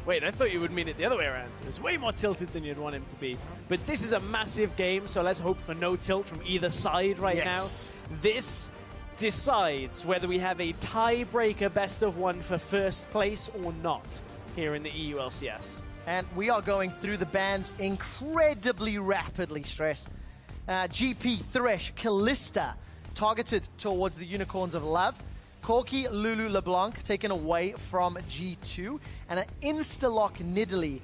Wait, I thought you would mean it the other way around. It was way more tilted than you'd want him to be. But this is a massive game, so let's hope for no tilt from either side right now. This decides whether we have a tiebreaker best of one for first place or not here in the EU LCS. And we are going through the bans incredibly rapidly, Stress. GP, Thresh, Kalista targeted towards the Unicorns of Love. Corki, Lulu, LeBlanc taken away from G2. And an insta-lock Nidalee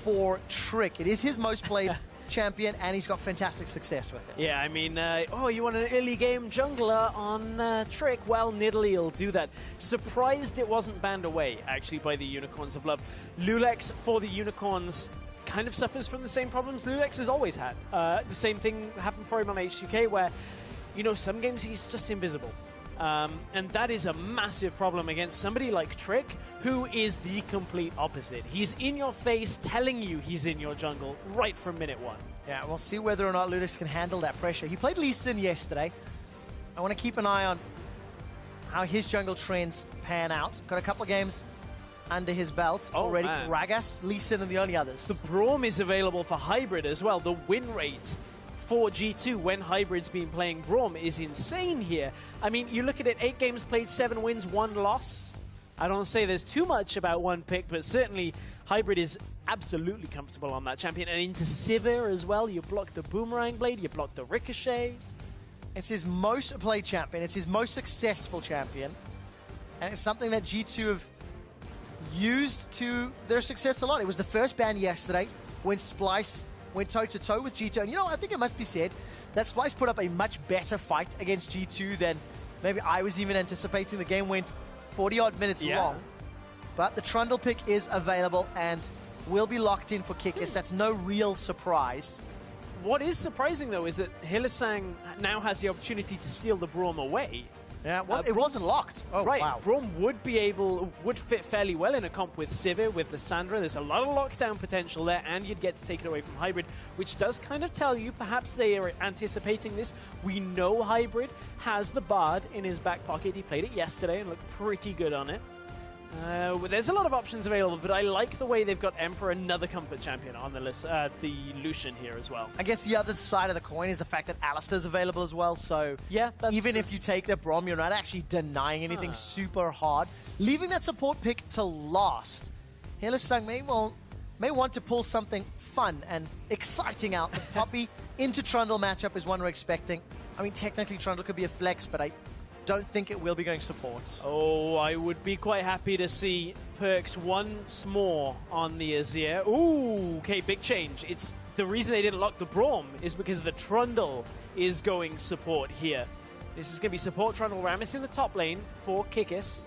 for Trick. It is his most played champion, and he's got fantastic success with it. Yeah, I mean, oh, you want an early game jungler on Trick? Well, Nidalee will do that. Surprised it wasn't banned away, actually, by the Unicorns of Love. Loulex for the Unicorns kind of suffers from the same problems Loulex has always had. The same thing happened for him on H2K, where, you know, some games he's just invisible. And that is a massive problem against somebody like Trick, who is the complete opposite. He's in your face telling you he's in your jungle right from minute one. Yeah, we'll see whether or not Loulex can handle that pressure. He played Lissandra yesterday. I want to keep an eye on how his jungle trends pan out. Got a couple of games under his belt already. Man. Ragas, Lissandra, and the only others. The Braum is available for Hybrid as well. The win rate for G2 when Hybrid's been playing Braum is insane here. I mean, you look at it, 8 games played, 7 wins, 1 loss. I don't say there's too much about one pick, but certainly Hybrid is absolutely comfortable on that champion. And into Sivir as well, you block the Boomerang Blade, you block the Ricochet. It's his most played champion, it's his most successful champion, and it's something that G2 have used to their success a lot. It was the first ban yesterday when Splyce went toe-to-toe with G2. And, you know, I think it must be said that Splyce put up a much better fight against G2 than maybe I was even anticipating. The game went 40-odd minutes long. But the Trundle pick is available and will be locked in for Kikis. That's no real surprise. What is surprising, though, is that Hylissang now has the opportunity to steal the Braum away. Yeah, well, it wasn't locked. Oh, right, wow. Braum would fit fairly well in a comp with Sivir, with Lissandra. There's a lot of lockdown potential there, and you'd get to take it away from Hybrid, which does kind of tell you perhaps they are anticipating this. We know Hybrid has the Bard in his back pocket. He played it yesterday and looked pretty good on it. There's a lot of options available, but I like the way they've got Emperor, another comfort champion, on the list, the Lucian here as well. I guess the other side of the coin is the fact that Alistair's available as well, so yeah, even if you take the Braum, you're not actually denying anything super hard. Leaving that support pick to last, Hylissang may want to pull something fun and exciting out. The Poppy into Trundle matchup is one we're expecting. I mean, technically Trundle could be a flex, but I don't think it will be going support. Oh, I would be quite happy to see PerkZ once more on the Azir. Ooh, okay, big change. It's the reason they didn't lock the Braum is because the Trundle is going support here. This is going to be support Trundle Rammus in the top lane for Kikis.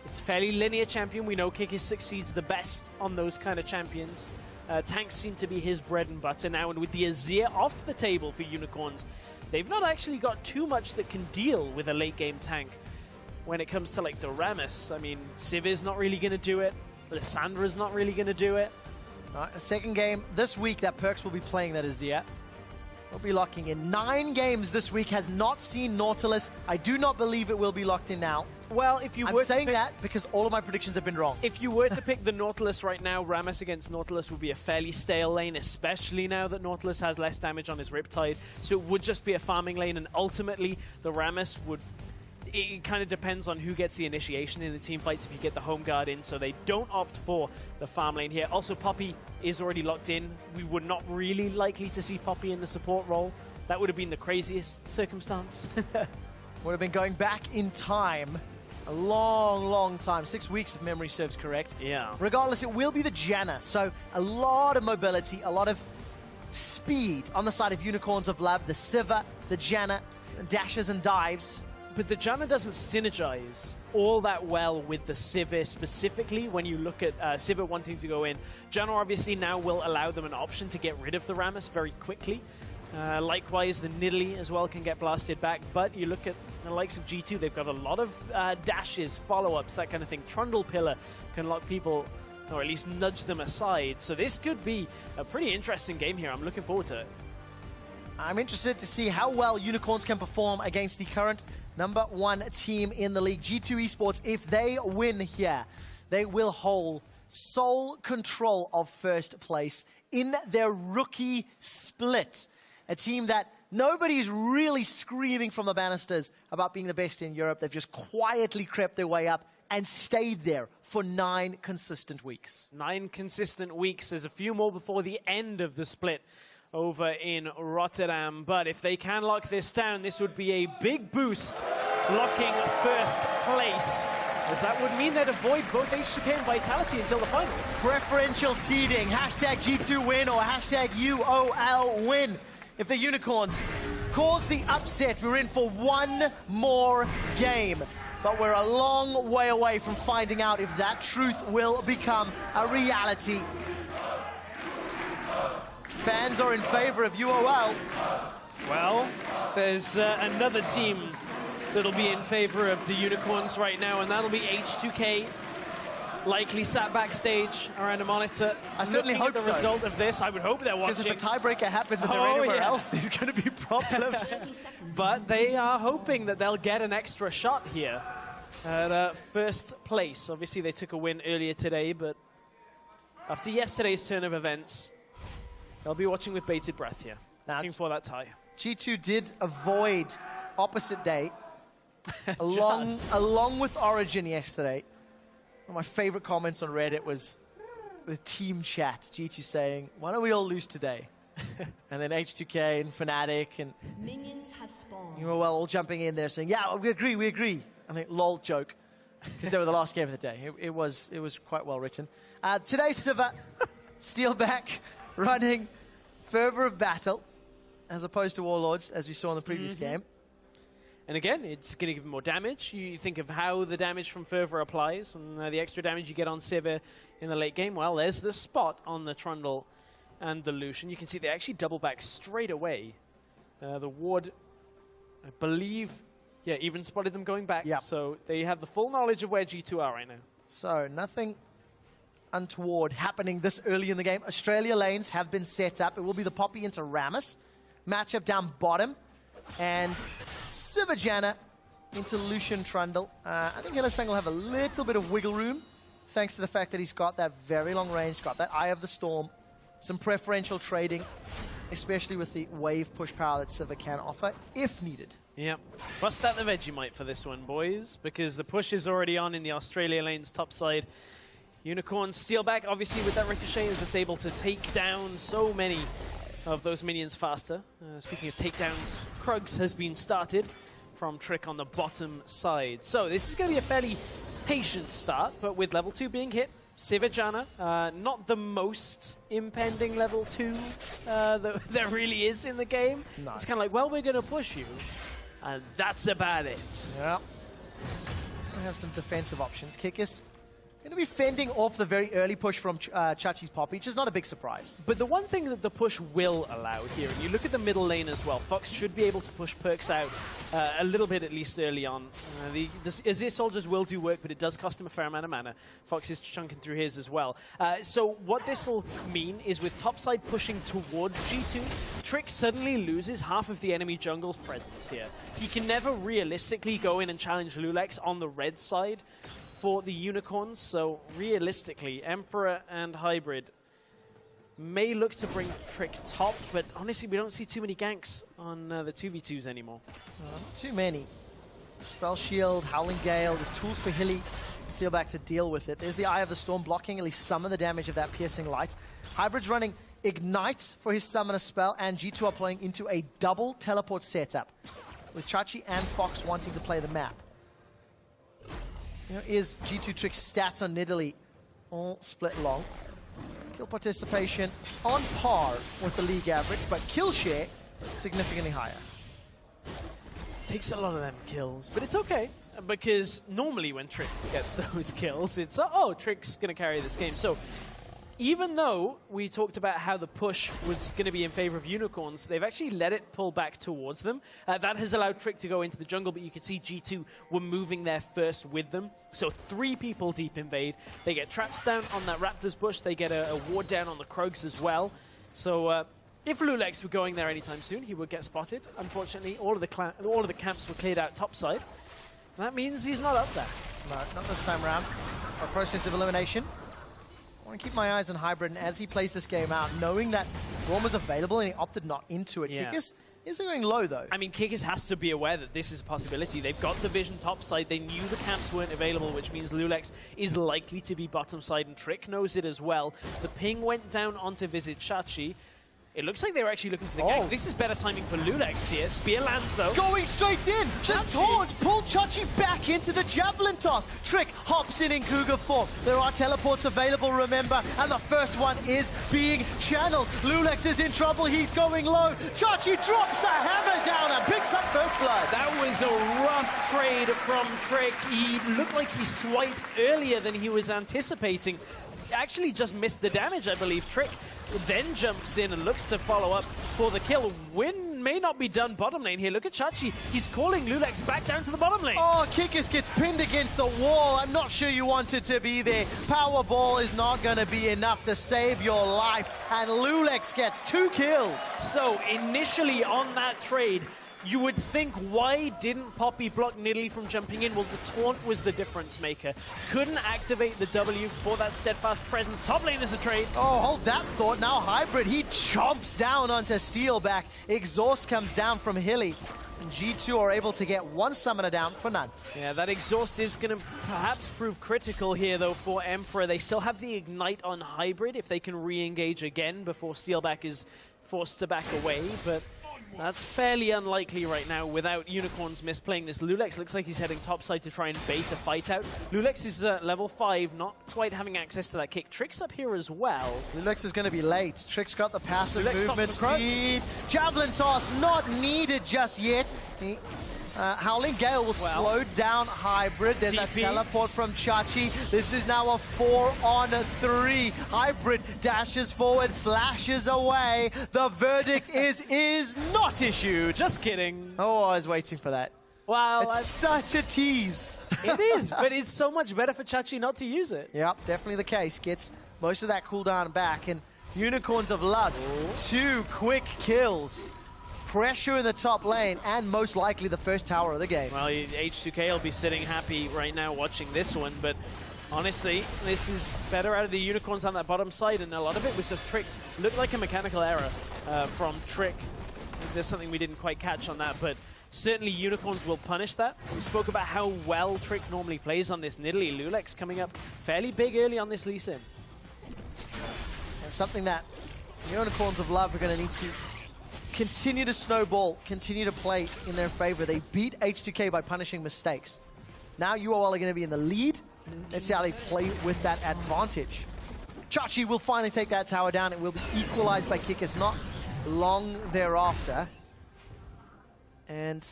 It's a fairly linear champion. We know Kikis succeeds the best on those kind of champions. Tanks seem to be his bread and butter now, and with the Azir off the table for Unicorns, they've not actually got too much that can deal with a late-game tank when it comes to, like, the Rammus. I mean, Sivir's not really going to do it. Lissandra's not really going to do it. A second game this week that PerkZ will be playing that Azir. We'll be locking in. 9 games this week has not seen Nautilus. I do not believe it will be locked in now. Well, if you were I'm saying that because all of my predictions have been wrong. If you were to pick the Nautilus right now, Rammus against Nautilus would be a fairly stale lane, especially now that Nautilus has less damage on his Riptide. So it would just be a farming lane, and ultimately the Rammus would... It kind of depends on who gets the initiation in the team fights if you get the home guard in, so they don't opt for the farm lane here. Also, Poppy is already locked in. We were not really likely to see Poppy in the support role. That would have been the craziest circumstance. Would have been going back in time. A long, long time. 6 weeks if memory serves correct. Yeah. Regardless, it will be the Janna. So a lot of mobility, a lot of speed on the side of Unicorns of Lab. The Sivir, the Janna, dashes and dives. But the Janna doesn't synergize all that well with the Sivir specifically when you look at Sivir wanting to go in. Janna obviously now will allow them an option to get rid of the Rammus very quickly. Likewise, the Nidalee as well can get blasted back, but you look at the likes of G2, they've got a lot of dashes, follow-ups, that kind of thing. Trundle Pillar can lock people, or at least nudge them aside. So this could be a pretty interesting game here. I'm looking forward to it. I'm interested to see how well Unicorns can perform against the current #1 team in the league, G2 Esports. If they win here, they will hold sole control of first place in their rookie split. A team that nobody's really screaming from the banisters about being the best in Europe. They've just quietly crept their way up and stayed there for 9 consistent weeks. 9 consistent weeks. There's a few more before the end of the split over in Rotterdam. But if they can lock this down, this would be a big boost, locking first place, as that would mean they'd avoid both H2K and Vitality until the finals. Preferential seeding, hashtag G2 win or hashtag UOL win. If the Unicorns cause the upset, we're in for one more game. But we're a long way away from finding out if that truth will become a reality. Fans are in favor of UOL. Well, there's another team that'll be in favor of the Unicorns right now, and that'll be H2K. Likely sat backstage around a monitor. I certainly hope the result of this. I would hope they're watching. Because if a tiebreaker happens and they're anywhere else, there's going to be problems. But they are hoping that they'll get an extra shot here at first place. Obviously, they took a win earlier today, but after yesterday's turn of events, they'll be watching with bated breath here, looking for that tie. G2 did avoid opposite day, along with Origin yesterday. One of my favorite comments on Reddit was the team chat, G2 saying, why don't we all lose today? And then H2K and Fnatic and Minions have spawned. UOL all jumping in there saying, yeah, we agree. I think lol joke, because they were the last game of the day. It was quite well written. Today, Sivir, Steelback, running Fervor of Battle, as opposed to Warlords, as we saw in the previous game. And again, it's going to give them more damage. You think of how the damage from Fervor applies, and the extra damage you get on Sivir in the late game. Well, there's the spot on the Trundle and the Lucian. You can see they actually double back straight away. The ward, I believe, even spotted them going back. Yep. So they have the full knowledge of where G2 are right now. So nothing untoward happening this early in the game. Australia lanes have been set up. It will be the Poppy into Rammus. Matchup down bottom. And Sivir Janna into Lucian Trundle. I think Hylissang will have a little bit of wiggle room, thanks to the fact that he's got that very long range, got that Eye of the Storm, some preferential trading, especially with the wave push power that Sivir can offer, if needed. Yep. Bust out the Vegemite for this one, boys, because the push is already on in the Australia lane's top side. Unicorn Steelback, obviously, with that Ricochet, is just able to take down so many of those minions faster. Speaking of takedowns, PerkZ has been started from Trick on the bottom side. So this is going to be a fairly patient start, but with level 2 being hit, Sivir Janna, not the most impending level 2 that there really is in the game. No. It's kind of like, well, we're going to push you, and that's about it. Yeah. We have some defensive options. Kikis going to be fending off the very early push from Chachi's Poppy, which is not a big surprise. But the one thing that the push will allow here, and you look at the middle lane as well, Fox should be able to push PerkZ out a little bit at least early on. The Azir soldiers will do work, but it does cost him a fair amount of mana. Fox is chunking through his as well. So what this will mean is with topside pushing towards G2, Trick suddenly loses half of the enemy jungle's presence here. He can never realistically go in and challenge Loulex on the red side for the Unicorns, so realistically, Emperor and Hybrid may look to bring Trick top, but honestly, we don't see too many ganks on the 2v2s anymore. Not too many. Spell Shield, Howling Gale, there's tools for Hilly, Steelback to deal with it. There's the Eye of the Storm blocking at least some of the damage of that Piercing Light. Hybrid's running Ignite for his Summoner spell, and G2 are playing into a double teleport setup, with Chachi and Fox wanting to play the map. Is G2 Trick's stats on Nidalee all split long? Kill participation on par with the league average, but kill share significantly higher. Takes a lot of them kills, but it's okay, because normally when Trick gets those kills, it's, oh, Trick's going to carry this game. So even though we talked about how the push was going to be in favor of Unicorns, they've actually let it pull back towards them. That has allowed Trick to go into the jungle, but you can see G2 were moving there first with them. So 3 people deep invade. They get traps down on that Raptors bush. They get a ward down on the Krogs as well. So if Loulex were going there anytime soon, he would get spotted. Unfortunately, all of the camps were cleared out topside. And that means he's not up there. No, not this time around. A process of elimination. I want to keep my eyes on Hybrid, and as he plays this game out, knowing that Braum was available and he opted not into it. Yeah. Kikis is going low, though. I mean, Kikis has to be aware that this is a possibility. They've got the vision topside. They knew the camps weren't available, which means Loulex is likely to be bottom side, and Trick knows it as well. The ping went down onto Vizicsacsi. It looks like they were actually looking for the gank. This is better timing for Loulex here. Spear lands, though. Going straight in! The taunt pulled Chachi back into the javelin toss. Trick hops in Cougar form. There are teleports available, remember, and the first one is being channeled. Loulex is in trouble. He's going low. Chachi drops a hammer down and picks up first blood. That was a rough trade from Trick. He looked like he swiped earlier than he was anticipating. Actually just missed the damage, I believe. Trick then jumps in and looks to follow up for the kill. Win may not be done bottom lane here. Look at Chachi. He's calling Loulex back down to the bottom lane. Oh, Kikis gets pinned against the wall. I'm not sure you wanted to be there. Powerball is not going to be enough to save your life. And Loulex gets 2 kills. So initially on that trade, you would think, why didn't Poppy block Nidalee from jumping in? Well, the taunt was the difference maker. Couldn't activate the W for that steadfast presence. Top lane is a trade. Oh, hold that thought. Now Hybrid, he chomps down onto Steelback. Exhaust comes down from Hilly. And G2 are able to get 1 summoner down for none. Yeah, that exhaust is going to perhaps prove critical here, though, for Emperor. They still have the ignite on Hybrid if they can re-engage again before Steelback is forced to back away, but that's fairly unlikely right now without Unicorns misplaying this. Loulex looks like he's heading topside to try and bait a fight out. Loulex is level 5, not quite having access to that kick. Trick's up here as well. Loulex is going to be late. Trick's got the passive Loulex movement speed. Javelin toss not needed just yet. Howling Gale will slow down Hybrid. There's a teleport from Chachi. This is now a 4-on-3. Hybrid dashes forward, flashes away. The verdict is not issued. Just kidding. Oh, I was waiting for that. Wow. It's such a tease. It is, but it's so much better for Chachi not to use it. Yep, definitely the case. Gets most of that cooldown back. And Unicorns of Love, 2 quick kills. Pressure in the top lane, and most likely the first tower of the game. Well, H2K will be sitting happy right now watching this one, but honestly, this is better out of the Unicorns on that bottom side, and a lot of it was just Trick. Looked like a mechanical error from Trick. There's something we didn't quite catch on that, but certainly Unicorns will punish that. We spoke about how well Trick normally plays on this Nidalee. Loulex coming up fairly big early on this Lee Sin. And something that Unicorns of Love are going to need to continue to snowball, continue to play in their favor. They beat H2K by punishing mistakes. Now UOL are going to be in the lead. Let's see how they play with that advantage. Chachi will finally take that tower down. It will be equalized by Kikis not long thereafter. And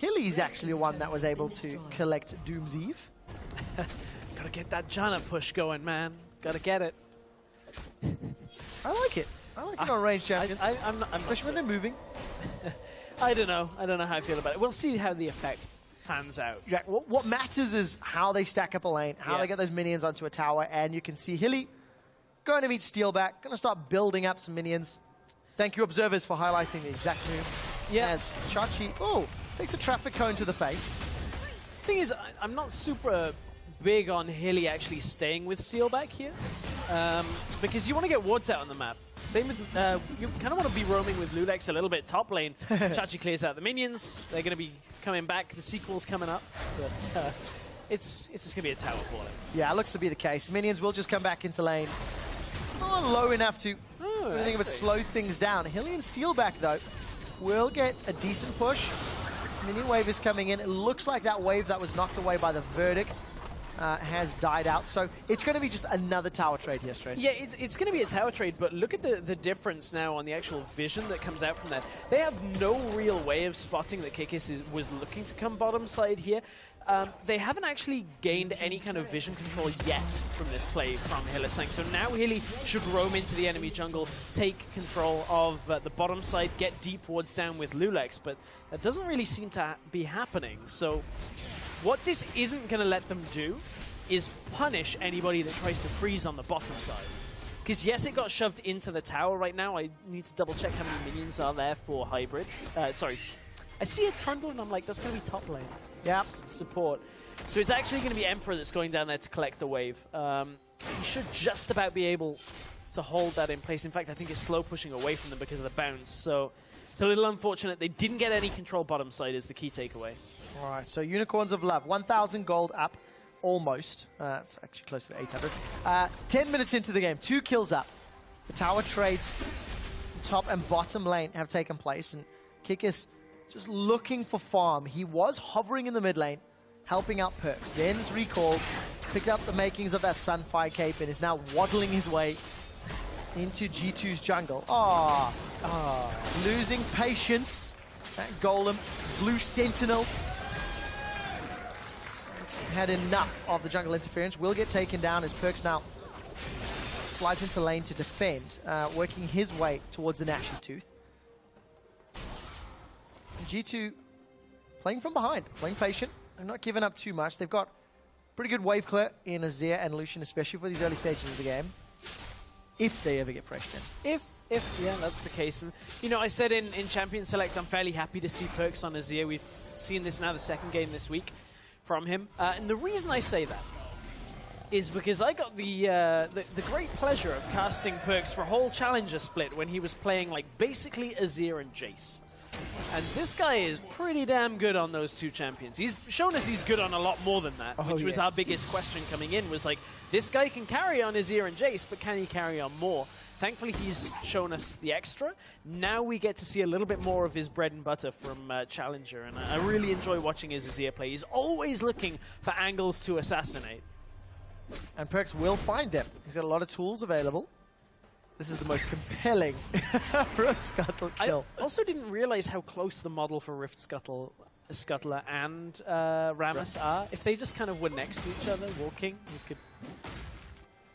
Hilly's actually one that was able to collect Doom's Eve. Gotta get that Janna push going, man. Gotta get it. I like it. I like it on range champions, I'm especially when they're moving. I don't know. I don't know how I feel about it. We'll see how the effect pans out. Yeah, what matters is how they stack up a lane, how they get those minions onto a tower, and you can see Hilly going to meet Steelback, going to start building up some minions. Thank you, observers, for highlighting the exact move. Yeah. As Chachi, takes a traffic cone to the face. Thing is, I'm not super big on Hilly actually staying with Steelback here, because you want to get wards out on the map. Same with, you kind of want to be roaming with Loulex a little bit top lane. Chachi clears out the minions. They're going to be coming back. The sequel's coming up. But it's just going to be a tower for them. Yeah, it looks to be the case. Minions will just come back into lane. Not low enough to do anything but slow things down. Hilly and Steelback, though, will get a decent push. Minion wave is coming in. It looks like that wave that was knocked away by the verdict has died out. So it's going to be just another tower trade here, Strace. Yeah, it's going to be a tower trade, but look at the difference now on the actual vision that comes out from that. They have no real way of spotting that Kikis was looking to come bottom side here. They haven't actually gained any kind of vision control yet from this play from Hylissang. So now Hilly should roam into the enemy jungle, take control of the bottom side, get deep wards down with Loulex, but that doesn't really seem to be happening. So what this isn't going to let them do is punish anybody that tries to freeze on the bottom side. Because yes, it got shoved into the tower right now. I need to double check how many minions are there for Hybrid. Sorry. I see a Trundle and I'm like, that's going to be top lane. Yep. Support. So it's actually going to be Emperor that's going down there to collect the wave. he should just about be able to hold that in place. In fact, I think it's slow pushing away from them because of the bounce. So it's a little unfortunate. They didn't get any control bottom side is the key takeaway. All right, so Unicorns of Love, 1,000 gold up, almost. It's actually close to 800. 10 minutes into the game, 2 kills up. The tower trades top and bottom lane have taken place, and Kikis just looking for farm. He was hovering in the mid lane, helping out PerkZ. Then is recalled, picked up the makings of that Senpai cape, and is now waddling his way into G2's jungle. Losing patience. That Golem, Blue Sentinel, has had enough of the jungle interference. Will get taken down as PerkZ now slides into lane to defend, working his way towards the Nash's Tooth. And G2 playing from behind, playing patient. They're not giving up too much. They've got pretty good wave clear in Azir and Lucian, especially for these early stages of the game. If they ever get pressured in. If yeah, that's the case. And, you know, I said in Champion Select, I'm fairly happy to see PerkZ on Azir. We've seen this now, the second game this week from him. And the reason I say that is because I got the great pleasure of casting PerkZ for a whole Challenger split when he was playing, like, basically Azir and Jace. And this guy is pretty damn good on those two champions. He's shown us he's good on a lot more than that, which was our biggest question coming in, was like, this guy can carry on Azir and Jace, but can he carry on more? Thankfully, he's shown us the extra. Now we get to see a little bit more of his bread and butter from Challenger, and I really enjoy watching his Azir play. He's always looking for angles to assassinate. And PerkZ will find them. He's got a lot of tools available. This is the most compelling Rift Scuttle kill. I also didn't realize how close the model for Rift Scuttler and Rammus are. If they just kind of were next to each other, walking, you could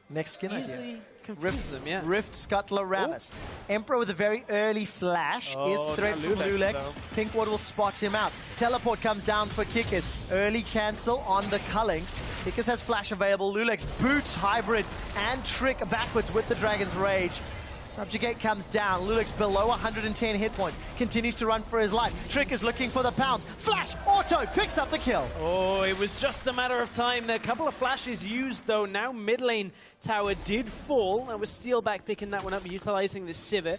next skin easily confuse them, yeah. Rift Scuttler Rammus. Emperor with a very early flash is threat from Loulex. Pinkwater will spot him out. Teleport comes down for Kikis. Early cancel on the culling. Kikis has flash available. Loulex boots hybrid and trick backwards with the Dragon's Rage. Subjugate comes down. Loulex below 110 hit points. Continues to run for his life. Trick is looking for the pounce. Flash! Auto! Picks up the kill. Oh, it was just a matter of time. A couple of flashes used, though. Now mid lane tower did fall. That was Steelback picking that one up, utilizing the Sivir.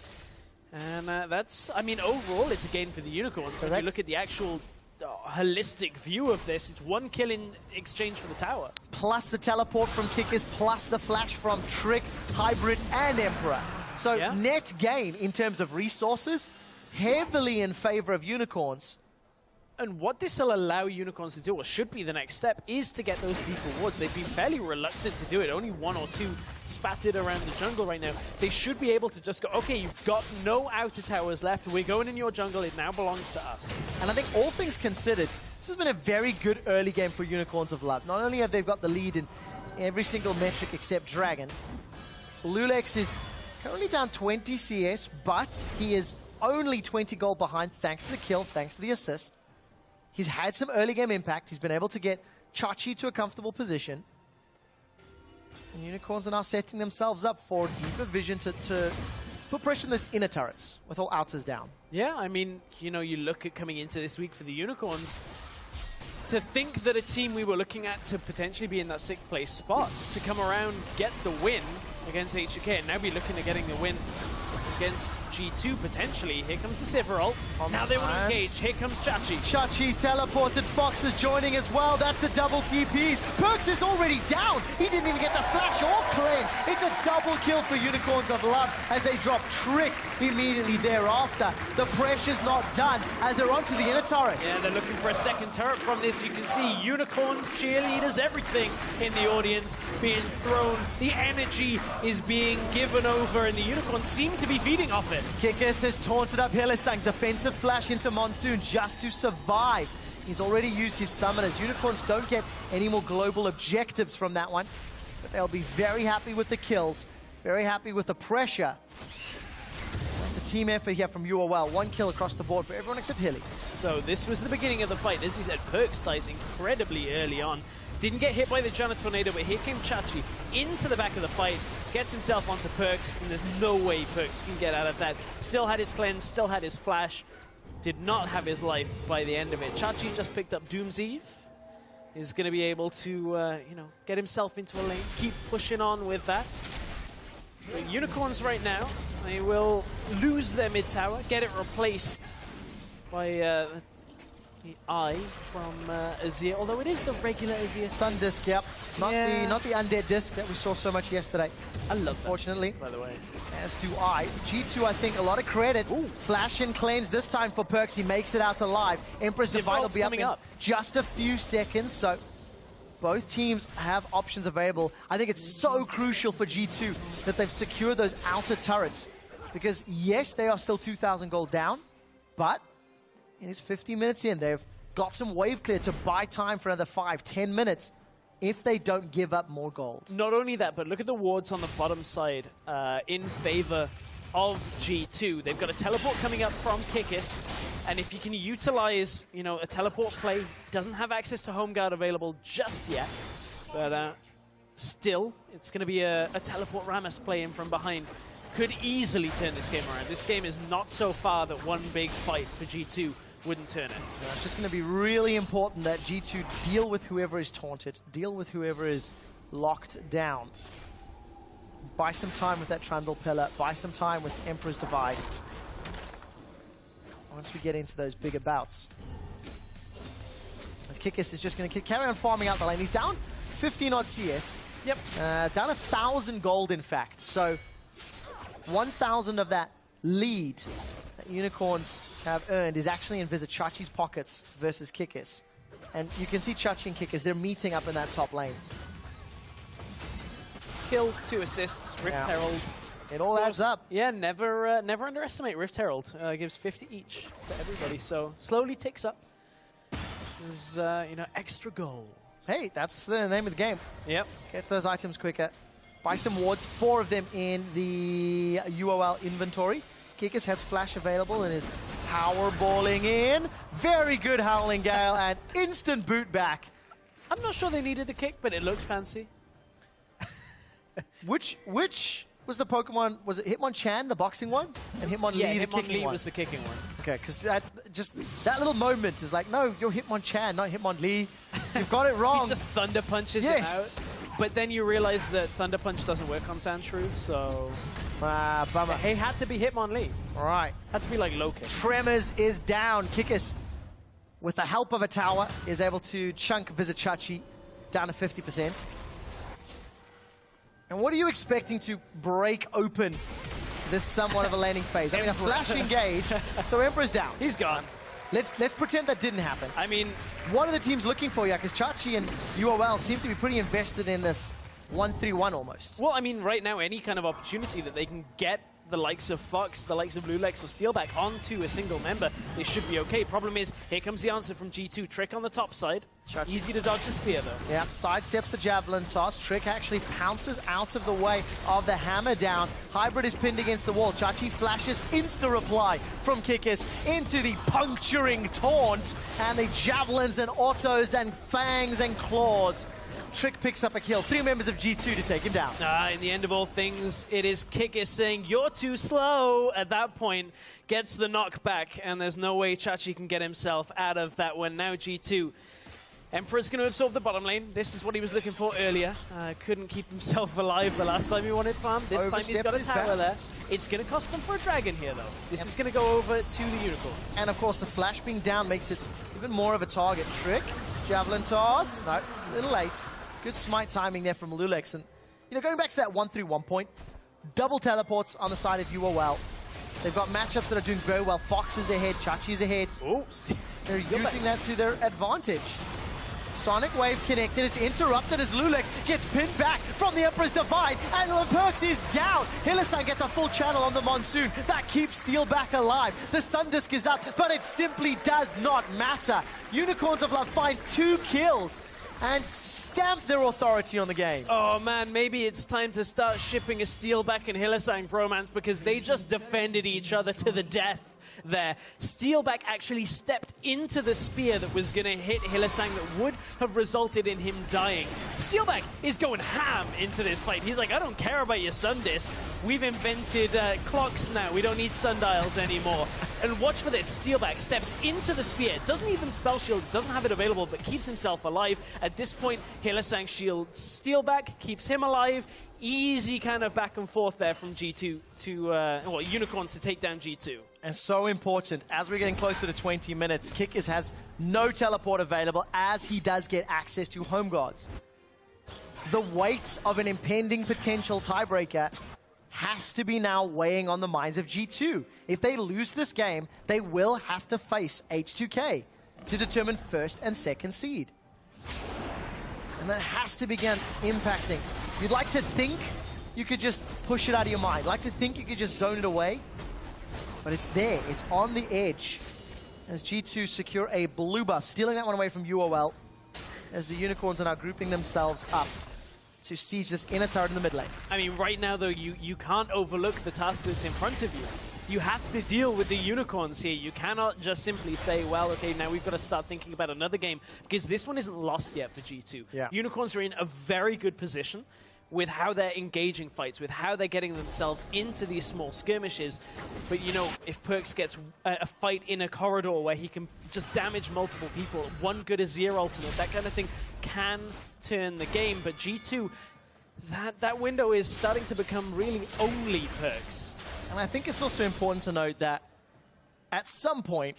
And that's, I mean, overall, it's a gain for the Unicorns. When you look at the actual holistic view of this, it's 1 kill in exchange for the tower. Plus the teleport from Kikis, plus the flash from Trick, Hybrid, and Emperor. So net gain in terms of resources, heavily in favor of Unicorns. And what this will allow Unicorns to do, or should be the next step, is to get those deeper wards. They've been fairly reluctant to do it. Only 1 or 2 spattered around the jungle right now. They should be able to just go, okay, you've got no outer towers left. We're going in your jungle. It now belongs to us. And I think all things considered, this has been a very good early game for Unicorns of Love. Not only have they got the lead in every single metric except Dragon, Loulex is currently down 20 CS, but he is only 20 gold behind thanks to the kill, thanks to the assist. He's had some early game impact. He's been able to get Chachi to a comfortable position. And Unicorns are now setting themselves up for deeper vision to put pressure on those inner turrets with all outers down. Yeah, I mean, you know, you look at coming into this week for the Unicorns, to think that a team we were looking at to potentially be in that 6th place spot, to come around, get the win against HK, and now be looking at getting the win against G2 potentially. Here comes the Sivir ult. Now they want to engage. Here comes Chachi. Chachi's teleported. Fox is joining as well. That's the double TPs. PerkZ is already down. He didn't even get to flash or cleanse. It's a double kill for Unicorns of Love as they drop Trick immediately thereafter. The pressure's not done as they're onto the inner turret. Yeah, they're looking for a second turret from this. You can see Unicorns, cheerleaders, everything in the audience being thrown. The energy is being given over, and the Unicorns seem to be feeding off it. Kikis has taunted up Hylissang. Defensive flash into Monsoon just to survive. He's already used his summoners. Unicorns don't get any more global objectives from that one, but they'll be very happy with the kills, very happy with the pressure. That's a team effort here from UOL. 1 kill across the board for everyone except Hilly. So this was the beginning of the fight. As you said, PerkZ dies incredibly early on. Didn't get hit by the Janna tornado, but here came Chachi into the back of the fight, gets himself onto PerkZ, and there's no way PerkZ can get out of that. Still had his cleanse, still had his flash, did not have his life by the end of it. Chachi just picked up Doom's Eve, is going to be able to, you know, get himself into a lane, keep pushing on with that. But Unicorns right now, they will lose their mid tower, get it replaced by the Eye from Azir, although it is the regular Azir. Sun disc, yep. Not the undead disc that we saw so much yesterday. I love that, fortunately. by the way. As do I. G2, I think, a lot of credit. Ooh. Flash and cleanse this time for PerkZ. He makes it out alive. Empress Divide will be up in just a few seconds, so both teams have options available. I think it's so crucial for G2 that they've secured those outer turrets. Because, yes, they are still 2,000 gold down, but it is 50 minutes in. They've got some wave clear to buy time for another 5-10 minutes if they don't give up more gold. Not only that, but look at the wards on the bottom side in favor of G2. They've got a teleport coming up from Kikis, and if you can utilize, you know, a teleport play, doesn't have access to home guard available just yet, but still, it's going to be a teleport Rammus play in from behind. Could easily turn this game around. This game is not so far that one big fight for G2 wouldn't turn it. Yeah, it's just going to be really important that G2 deal with whoever is taunted, deal with whoever is locked down. Buy some time with that Trundle pillar, buy some time with Emperor's Divide. Once we get into those bigger bouts. As Kikis is just going to carry on farming out the lane. He's down 15 odd CS. Yep. Down 1,000 gold, in fact. So 1,000 of that lead that Unicorns have earned is actually in Vizicsacsi's pockets versus Kikis. And you can see Chachi and Kikis, they're meeting up in that top lane. Kill, 2 assists, Rift Herald. It all adds up. Yeah, never never underestimate Rift Herald. Gives 50 each to everybody, so slowly ticks up. There's, you know, extra gold. Hey, that's the name of the game. Yep. Get those items quicker. Buy some wards, 4 of them in the UOL inventory. Kikis has flash available and is powerballing in. Very good Howling Gale and instant boot back. I'm not sure they needed the kick, but it looked fancy. Which was the Pokemon? Was it Hitmonchan, the boxing one? And Hitmonlee, the kicking one? was the kicking one. Okay, because that little moment is like, no, you're Hitmonchan, not Hitmonlee. You've got it wrong. He just Thunder Punches it out. But then you realize that Thunder Punch doesn't work on Sandshrew, so... bummer. He had to be Hitmonlee. All right. Had to be like low kick. Tremors is down. Kikis, with the help of a tower, is able to chunk Vizicsacsi down to 50%. And what are you expecting to break open this somewhat of a landing phase? I mean, a flash engage, so Emperor's down. He's gone. Let's pretend that didn't happen. I mean, what are the teams looking for here? Because Chachi and UOL seem to be pretty invested in this 1-3-1 almost. well, I mean, right now, any kind of opportunity that they can get the likes of Fox, the likes of Loulex or Steelback onto a single member, they should be okay. Problem is, here comes the answer from G2. Trick on the top side. Chachi's Easy to dodge the spear, though. Yep, sidesteps the javelin toss. Trick actually pounces out of the way of the hammer down. Hybrid is pinned against the wall. Chachi flashes insta-reply from Kikis into the puncturing taunt. And the javelins and autos and fangs and claws. Trick picks up a kill. 3 members of G2 to take him down. In the end of all things, it is Kikis saying, "You're too slow." At that point, gets the knockback, and there's no way Chachi can get himself out of that one. Now G2. Emperor's going to absorb the bottom lane. This is what he was looking for earlier. Couldn't keep himself alive the last time he wanted farm. This time he's got a tower there. It's going to cost them for a dragon here, though. This is going to go over to the Unicorns. And, of course, the flash being down makes it even more of a target. Trick, javelin toss. No, a little late. Good smite timing there from Loulex. And, you know, going back to that 1-3-1 point, double teleports on the side of UOL. They've got matchups that are doing very well. Fox is ahead, Chachi's ahead. Oops. They're using that to their advantage. Sonic Wave connected. It's interrupted as Loulex gets pinned back from the Emperor's Divide. And PerkZ is down. Hylissang gets a full channel on the Monsoon. That keeps Steelback alive. The Sun Disc is up, but it simply does not matter. Unicorns of Love find 2 kills and stamp their authority on the game. Oh man, maybe it's time to start shipping a Steelback and Hylissang bromance because they just defended each other to the death there. Steelback actually stepped into the spear that was going to hit Hylissang that would have resulted in him dying. Steelback is going ham into this fight. He's like, I don't care about your sun disk. We've invented clocks now. We don't need sundials anymore. And watch for this. Steelback steps into the spear. Doesn't even spell shield. Doesn't have it available, but keeps himself alive. At this point, Hylissang shields Steelback, keeps him alive. Easy kind of back and forth there from G2 to, Unicorns to take down G2. And so important, as we're getting closer to 20 minutes, Kikis has no teleport available as he does get access to home guards. The weight of an impending potential tiebreaker has to be now weighing on the minds of G2. If they lose this game, they will have to face H2K to determine first and second seed. And that has to begin impacting. You'd like to think you could just push it out of your mind. You'd like to think you could just zone it away. But it's there. It's on the edge. As G2 secure a blue buff, stealing that one away from UOL. As the Unicorns are now grouping themselves up to siege this inner turret in the mid lane. I mean, right now, though, you can't overlook the task that's in front of you. You have to deal with the Unicorns here. You cannot just simply say, well, okay, now we've got to start thinking about another game, because this one isn't lost yet for G2. Yeah. Unicorns are in a very good position with how they're engaging fights, with how they're getting themselves into these small skirmishes. But, you know, if PerkZ gets a fight in a corridor where he can just damage multiple people, one good Azir ultimate, that kind of thing can turn the game. But G2, that window is starting to become really only PerkZ. And I think it's also important to note that at some point,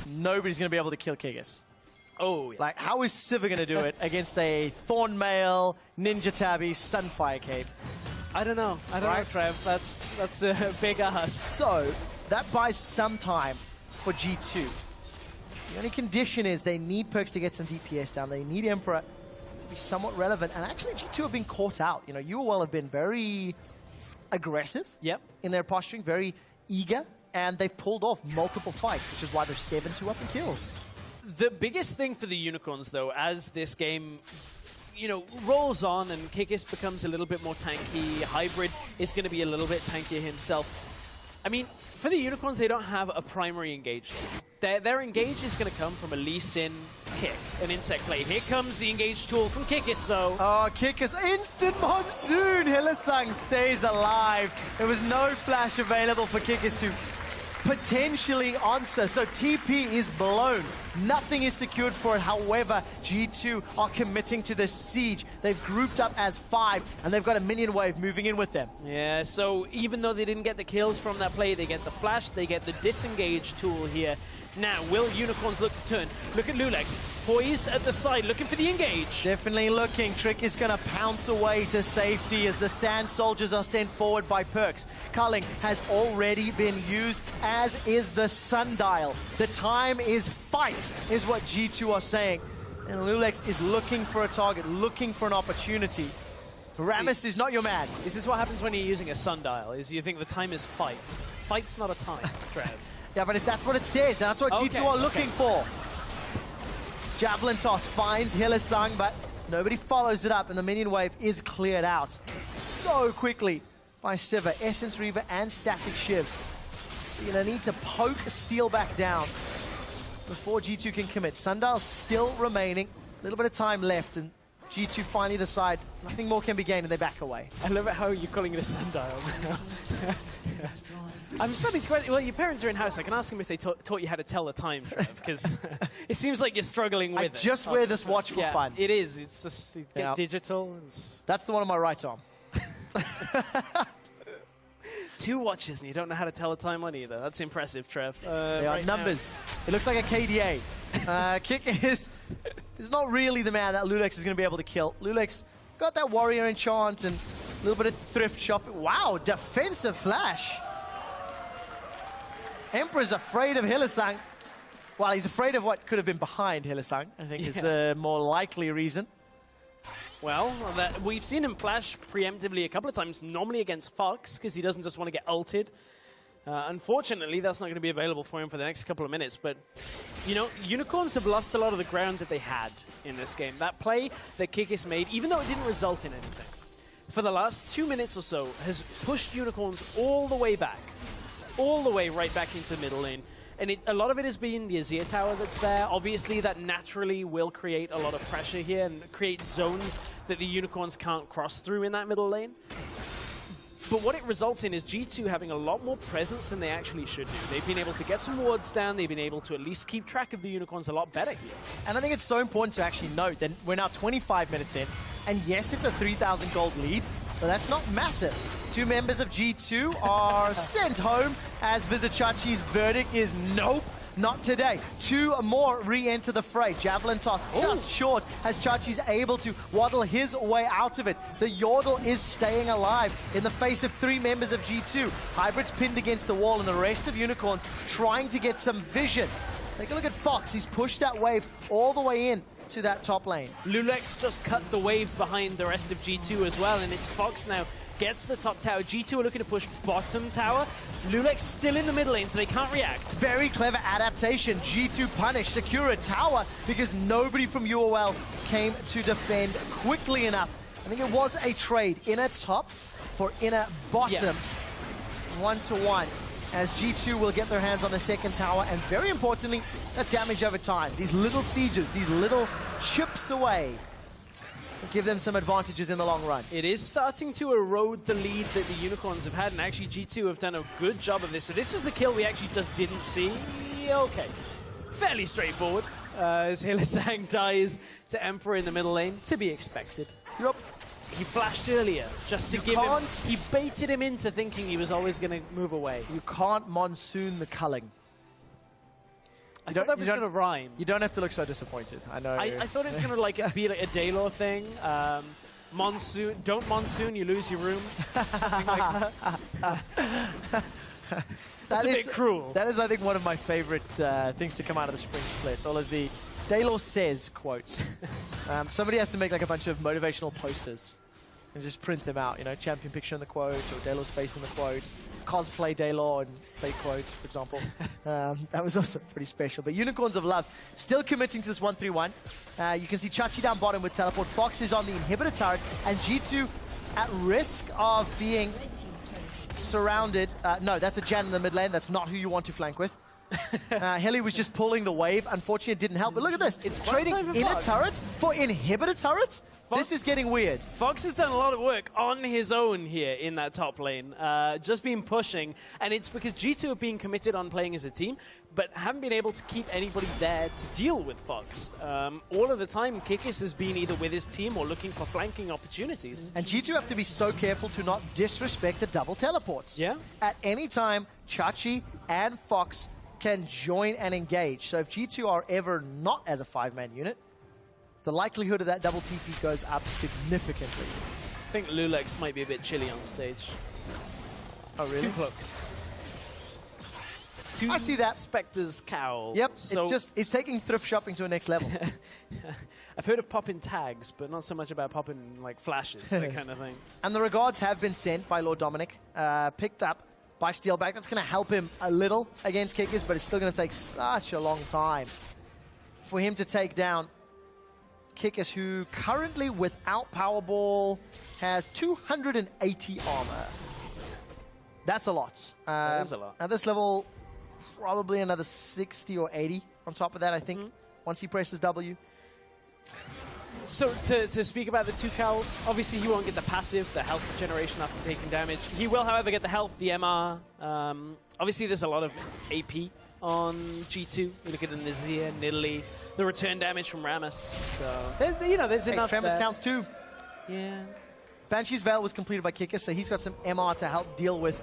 nobody's going to be able to kill Kikis. Oh, yeah. Like, how is Sivir going to do it against a Thornmail, Ninja Tabby, Sunfire Cape? I don't know. I don't know, Trev. That's a big ask. So, that buys some time for G2. The only condition is they need PerkZ to get some DPS down. They need Emperor to be somewhat relevant. And actually, G2 have been caught out. You know, UOL have been very aggressive in their posturing, very eager, and they've pulled off multiple fights, which is why they're 7-2 up in kills. The biggest thing for the Unicorns, though, as this game, you know, rolls on and Kikis becomes a little bit more tanky, Hybrid is going to be a little bit tankier himself. I mean, for the Unicorns, they don't have a primary engage. Their engage is going to come from a Lee Sin kick, an insect play. Here comes the engage tool from Kikis, though. Oh, Kikis, instant monsoon! Hylissang stays alive. There was no flash available for Kikis to potentially answer, so TP is blown. Nothing is secured for it. However, G2 are committing to this siege. They've grouped up as 5, and they've got a minion wave moving in with them. Yeah, so even though they didn't get the kills from that play, they get the flash, they get the disengage tool here. Now, will Unicorns look to turn? Look at Loulex, poised at the side, looking for the engage. Definitely looking. Trick is going to pounce away to safety as the Sand Soldiers are sent forward by PerkZ. Culling has already been used, as is the Sundial. The time is fight, is what G2 are saying. And Loulex is looking for a target, looking for an opportunity. Rammus is not your man. This is what happens when you're using a sundial, is you think the time is fight. Fight's not a time, Trev. Yeah, but that's what it says, and that's what G2 are looking for. Javelin toss finds Hylissang, but nobody follows it up, and the minion wave is cleared out so quickly by Sivir. Essence Reaver and Static Shiv. You're going to need to poke Steelback down before G2 can commit. Sundial's still remaining. A little bit of time left, and G2 finally decide nothing more can be gained, and they back away. I love it how you're calling it a sundial. I'm starting to question, well, your parents are in-house. I can ask them if they taught you how to tell the time, because it seems like you're struggling with it. I just wear this watch for fun. It is. It's just digital. That's the one on my right arm. 2 watches and you don't know how to tell the time on either. That's impressive, Trev. They are numbers. It looks like a KDA. Kikis is not really the man that Loulex is going to be able to kill. Loulex got that warrior enchant and a little bit of thrift shop. Wow, defensive flash. Emperor's afraid of Hylissang. Well, he's afraid of what could have been behind Hylissang, I think is the more likely reason. Well, we've seen him flash preemptively a couple of times, normally against Fox, because he doesn't just want to get ulted. Unfortunately, that's not going to be available for him for the next couple of minutes. But, you know, Unicorns have lost a lot of the ground that they had in this game. That play that Kikis made, even though it didn't result in anything, for the last 2 minutes or so, has pushed Unicorns all the way back. all the way right back into middle lane. And a lot of it has been the Azir tower that's there. Obviously, that naturally will create a lot of pressure here and create zones that the Unicorns can't cross through in that middle lane. But what it results in is G2 having a lot more presence than they actually should do. They've been able to get some wards down. They've been able to at least keep track of the Unicorns a lot better here. And I think it's so important to actually note that we're now 25 minutes in. And yes, it's a 3,000 gold lead, but that's not massive. 2 members of G2 are sent home as Vizicsacsi's verdict is nope, not today. 2 more re-enter the fray. Javelin toss just short as Chachi's able to waddle his way out of it. The Yordle is staying alive in the face of 3 members of G2. Hybrid's pinned against the wall and the rest of Unicorns trying to get some vision. Take a look at Fox. He's pushed that wave all the way in to that top lane. Loulex just cut the wave behind the rest of G2 as well, and it's Fox now gets the top tower. G2 are looking to push bottom tower. Loulex still in the middle lane, so they can't react. Very clever adaptation. G2 punish, secure a tower because nobody from UOL came to defend quickly enough. I think it was a trade. Inner top for inner bottom. 1-to-1. As G2 will get their hands on the second tower, and very importantly, that damage over time. These little sieges, these little chips away, give them some advantages in the long run. It is starting to erode the lead that the Unicorns have had, and actually G2 have done a good job of this. So this was the kill we actually just didn't see. Okay. Fairly straightforward. As Hylissang dies to Emperor in the middle lane, to be expected. Yep. He flashed earlier just to give him... He baited him into thinking he was always going to move away. You can't monsoon the culling. I thought that was going to rhyme. You don't have to look so disappointed. I know. I thought it was going to be like a Daylor thing. Monsoon, don't monsoon, you lose your room. Something like that. That's a bit cruel. That is, I think, one of my favorite things to come out of the spring split. All of the Daylor says quotes. Somebody has to make like a bunch of motivational posters and just print them out. You know, champion picture in the quote, or Daylor's face in the quote. Cosplay Daylor and fake quotes, for example. That was also pretty special. But Unicorns of Love still committing to this 1-3-1. You can see Chachi down bottom with teleport. Fox is on the inhibitor turret, and G2 at risk of being surrounded. No, that's a Janna in the mid lane. That's not who you want to flank with. Heli was just pulling the wave. Unfortunately, it didn't help. But look at this. It's trading inner turret for inhibitor turrets. This is getting weird. Fox has done a lot of work on his own here in that top lane. Just been pushing. And it's because G2 have been committed on playing as a team, but haven't been able to keep anybody there to deal with Fox. All of the time, Kikis has been either with his team or looking for flanking opportunities. And G2 have to be so careful to not disrespect the double teleports. Yeah. At any time, Chachi and Fox can join and engage. So if G2 are ever not as a 5-man unit, the likelihood of that double TP goes up significantly. I think Loulex might be a bit chilly on stage. Oh, really? 2 cloaks. 2 I see that. Spectre's cowl. Yep, So it's taking thrift shopping to a next level. I've heard of popping tags, but not so much about popping like flashes, that kind of thing. And the regards have been sent by Lord Dominic, picked up by Steelback. That's going to help him a little against Kikis, but it's still going to take such a long time for him to take down Kikis, who currently, without Powerball, has 280 armor. That's a lot. That is a lot. At this level, probably another 60 or 80 on top of that, I think, once he presses W. So to speak about the 2 cowls, obviously he won't get the passive, the health generation after taking damage. He will, however, get the health, the MR. Obviously there's a lot of AP on G2. You look at the Azir, Nidalee, the return damage from Rammus. So there's enough. Rammus counts too. Yeah. Banshee's Veil was completed by Kikis, so he's got some MR to help deal with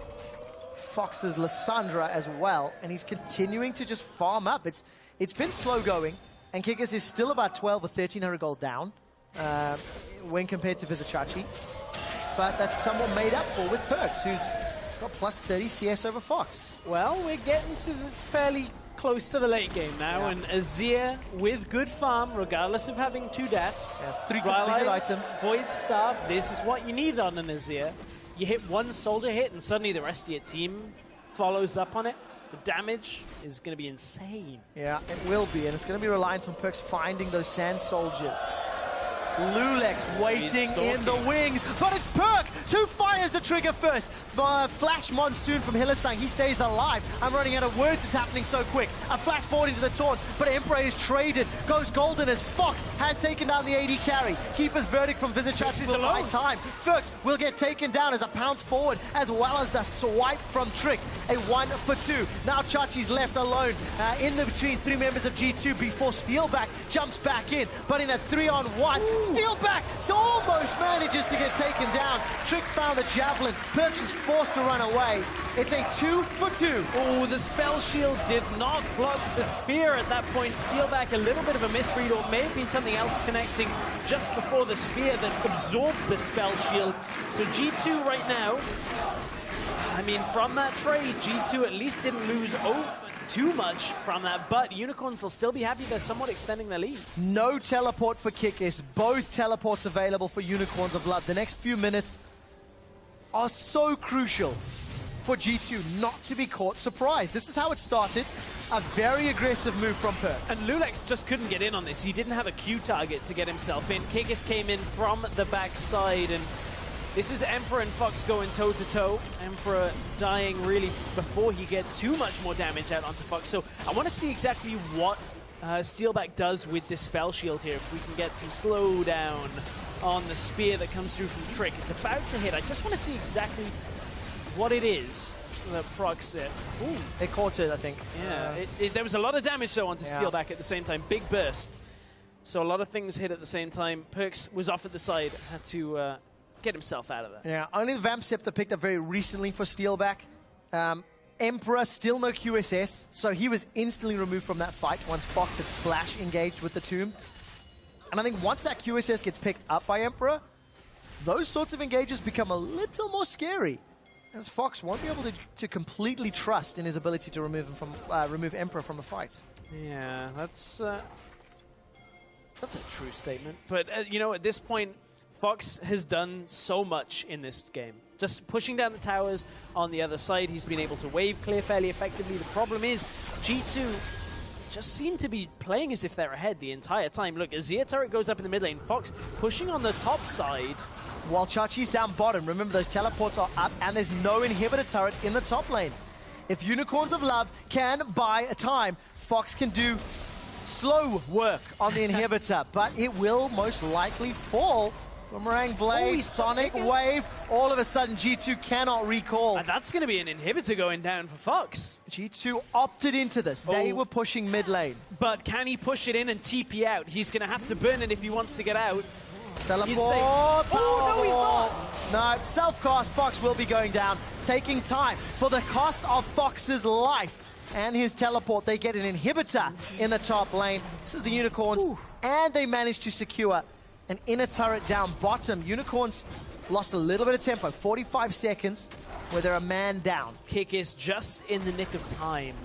Fox's Lissandra as well, and he's continuing to just farm up. It's been slow going, and Kikis is still about 12 or 1,300 gold down when compared to Vizicsacsi, but that's somewhat made up for with PerkZ, who's got plus 30 CS over Fox. Well, we're getting to fairly close to the late game now, and Azir with good farm, regardless of having 2 deaths. 3 completed items. Void Staff, this is what you need on an Azir. You hit 1 soldier hit, and suddenly the rest of your team follows up on it. The damage is going to be insane. Yeah, it will be, and it's going to be reliant on PerkZ finding those sand soldiers. Loulex waiting in the wings, but it's PerkZ who fires the trigger first. Flash Monsoon from Hylissang, he stays alive. I'm running out of words, it's happening so quick. A flash forward into the taunts, but Emperor is traded. Goes golden as Fox has taken down the AD carry. Keeper's verdict from Vizicsacsi will buy time. PerkZ will get taken down as a pounce forward, as well as the swipe from Trick. A 1 for 2. Now Chachi's left alone in the between 3 members of G2 before Steelback jumps back in. But in a 3-on-1, Steelback almost manages to get taken down. Trick found the javelin. PerkZ is forced to run away. It's a 2 for 2. Oh, the spell shield did not block the spear at that point. Steelback, a little bit of a misread, or maybe something else connecting just before the spear that absorbed the spell shield. So G2 right now, I mean, from that trade, G2 at least didn't lose too much from that, but Unicorns will still be happy they're somewhat extending their lead. No teleport for Kikis. Both teleports available for Unicorns of Love. The next few minutes are so crucial for G2 not to be caught surprised. This is how it started. A very aggressive move from PerkZ. And Loulex just couldn't get in on this. He didn't have a Q target to get himself in. Kikis came in from the backside, and this is Emperor and Fox going toe-to-toe. Emperor dying really before he gets too much more damage out onto Fox. So I want to see exactly what Steelback does with this spell shield here. If we can get some slowdown on the spear that comes through from Trick. It's about to hit. I just want to see exactly what it is that procs it. Ooh. They caught it, I think. Yeah, there was a lot of damage though onto Steelback at the same time. Big burst. So a lot of things hit at the same time. PerkZ was off at the side, had to get himself out of there. Yeah, only the Vamp Scepter picked up very recently for Steelback. Emperor, still no QSS, so he was instantly removed from that fight once Fox had flash engaged with the Tomb. And I think once that QSS gets picked up by Emperor, those sorts of engages become a little more scary, as Fox won't be able to completely trust in his ability to remove him from remove Emperor from the fight. Yeah, that's a true statement. But you know, at this point, Fox has done so much in this game. Just pushing down the towers on the other side, he's been able to wave clear fairly effectively. The problem is, G2 just seem to be playing as if they're ahead the entire time. Look, Azir turret goes up in the mid lane. Fox pushing on the top side. While Chachi's down bottom, remember those teleports are up and there's no inhibitor turret in the top lane. If Unicorns of Love can buy a time, Fox can do slow work on the inhibitor, but it will most likely fall. Boomerang Blade, Sonic Wave, all of a sudden G2 cannot recall. And that's going to be an inhibitor going down for Fox. G2 opted into this. They were pushing mid lane. But can he push it in and TP out? He's going to have to burn it if he wants to get out. Teleport. Oh, no, he's not. No, self-cast. Fox will be going down. Taking time for the cost of Fox's life and his teleport. They get an inhibitor in the top lane. This is the Unicorns. And they manage to secure an inner turret down bottom. Unicorns lost a little bit of tempo. 45 seconds where they're a man down. Kikis just in the nick of time.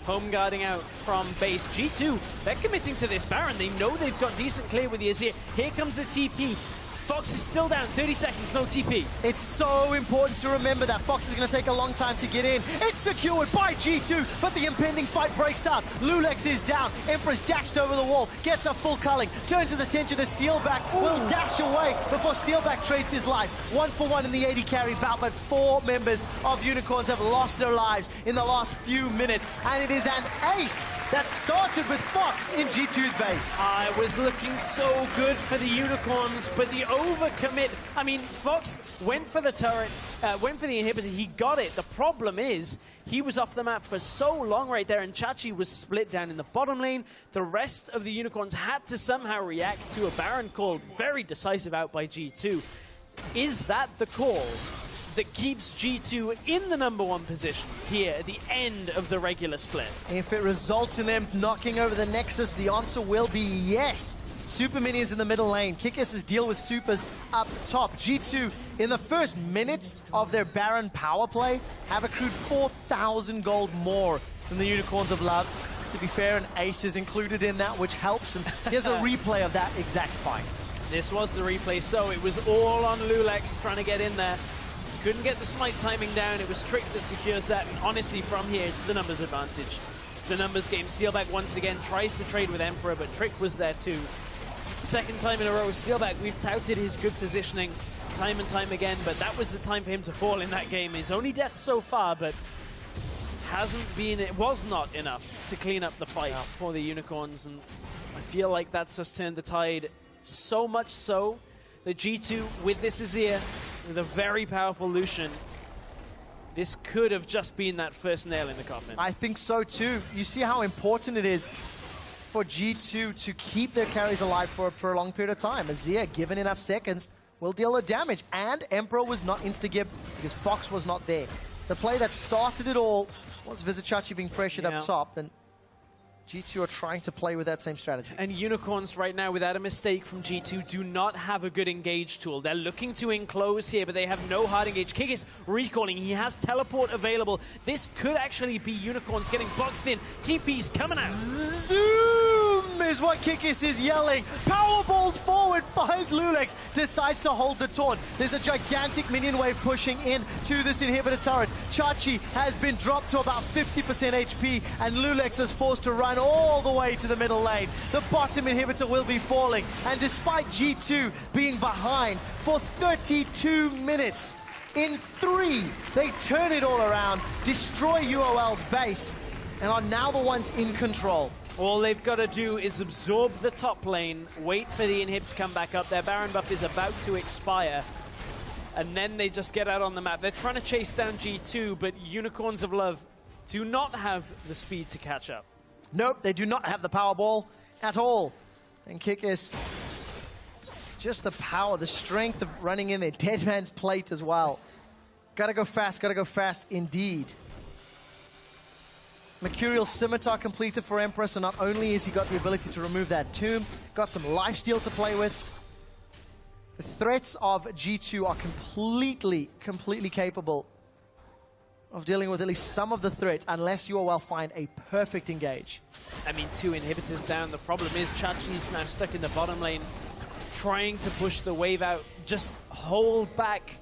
Home guarding out from base. G2, they're committing to this Baron. They know they've got decent clear with the Azir. Here comes the TP. Fox is still down. 30 seconds, no TP. It's so important to remember that Fox is going to take a long time to get in. It's secured by G2, but the impending fight breaks out. Loulex is down. Emperor's dashed over the wall, gets a full culling, turns his attention to Steelback, will dash away before Steelback trades his life. 1 for 1 in the AD carry bout, but 4 members of Unicorns have lost their lives in the last few minutes, and it is an ace that started with Fox in G2's base. I was looking so good for the Unicorns, but the overcommit. I mean, Fox went for the turret, went for the inhibitor, he got it. The problem is, he was off the map for so long right there, and Chachi was split down in the bottom lane. The rest of the Unicorns had to somehow react to a Baron call, very decisive out by G2. Is that the call that keeps G2 in the #1 position here at the end of the regular split? If it results in them knocking over the Nexus, the answer will be yes. Super minions in the middle lane. Kikis' deal with supers up top. G2, in the first minute of their Baron power play, have accrued 4,000 gold more than the Unicorns of Love. To be fair, an ace is included in that, which helps. And here's a replay of that exact fight. This was the replay, so it was all on Loulex trying to get in there. Couldn't get the smite timing down. It was Trick that secures that. And honestly, from here, it's the numbers advantage. It's the numbers game. Steelback once again tries to trade with Emperor, but Trick was there too. Second time in a row, Steelback, we've touted his good positioning. time and time again, but that was the time for him to fall in that game. His only death so far, but it was not enough to clean up the fight for the Unicorns, and I feel like that's just turned the tide so much so that G2, with this Azir, with a very powerful Lucian, this could have just been that first nail in the coffin. I think so too. You see how important it is for G2 to keep their carries alive for a prolonged period of time. Azir, given enough seconds, will deal the damage, and Emperor was not insta-gibbed because Fox was not there. The play that started it all was Vizicsacsi being pressured up top, and G2 are trying to play with that same strategy. And Unicorns right now, without a mistake from G2, do not have a good engage tool. They're looking to enclose here, but they have no hard engage. Kikis recalling. He has teleport available. This could actually be Unicorns getting boxed in. TP's coming out. Zoom is what Kikis is yelling. Powerballs forward, finds Loulex, decides to hold the taunt. There's a gigantic minion wave pushing in to this inhibitor turret. Chachi has been dropped to about 50% HP, and Loulex is forced to run all the way to the middle lane. The bottom inhibitor will be falling, and despite G2 being behind for 32 minutes, in 3, they turn it all around, destroy UOL's base, and are now the ones in control. All they've got to do is absorb the top lane, wait for the inhib to come back up. Their Baron buff is about to expire, and then they just get out on the map. They're trying to chase down G2, but Unicorns of Love do not have the speed to catch up. Nope, they do not have the Powerball at all. And Kikis, just the power, the strength of running in there. Dead Man's Plate as well. Gotta go fast indeed. Mercurial Scimitar completed for Emperor, so not only has he got the ability to remove that tomb, got some lifesteal to play with. The threats of G2 are completely capable of dealing with at least some of the threats, unless UOL find a perfect engage. I mean, 2 inhibitors down. The problem is Chachi's now stuck in the bottom lane, trying to push the wave out, just hold back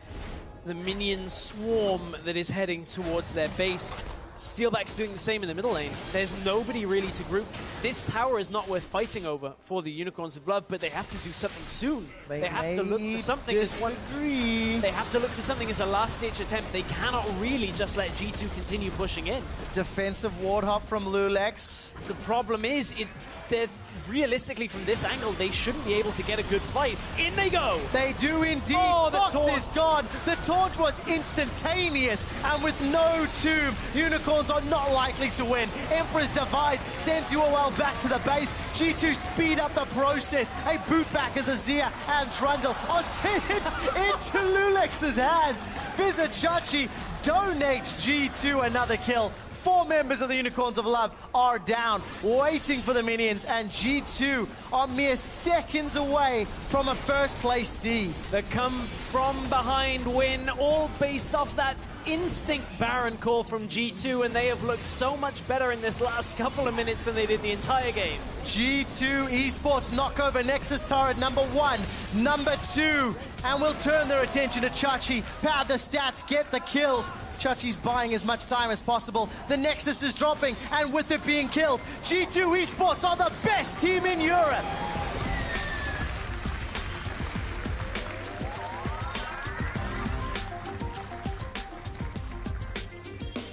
the minion swarm that is heading towards their base. Steelback's doing the same in the middle lane. There's nobody really to group. This tower is not worth fighting over for the Unicorns of Love, but they have to do something soon. They have to look for something They have to look for something as a last-ditch attempt. They cannot really just let G2 continue pushing in. Defensive ward hop from Loulex. The problem is, they're realistically from this angle, they shouldn't be able to get a good fight. In they go! They do indeed. Oh, the Fox taunt is gone. The taunt was instantaneous, and with no tomb, Unicorns are not likely to win. Emperor's Divide sends UOL back to the base. G2 speed up the process. A boot back as Azir and Trundle are sent into Loulex's hand. Vizicsacsi donates G2 another kill. 4 members of the Unicorns of Love are down, waiting for the minions, and G2 are mere seconds away from a first-place seed. The come-from-behind win, all based off that instinct Baron call from G2, and they have looked so much better in this last couple of minutes than they did the entire game. G2 eSports knock over Nexus turret number 1, number 2, and will turn their attention to Chachi. Pad the stats, get the kills. Chachi's buying as much time as possible. The Nexus is dropping, and with it being killed, G2 eSports are the best team in Europe.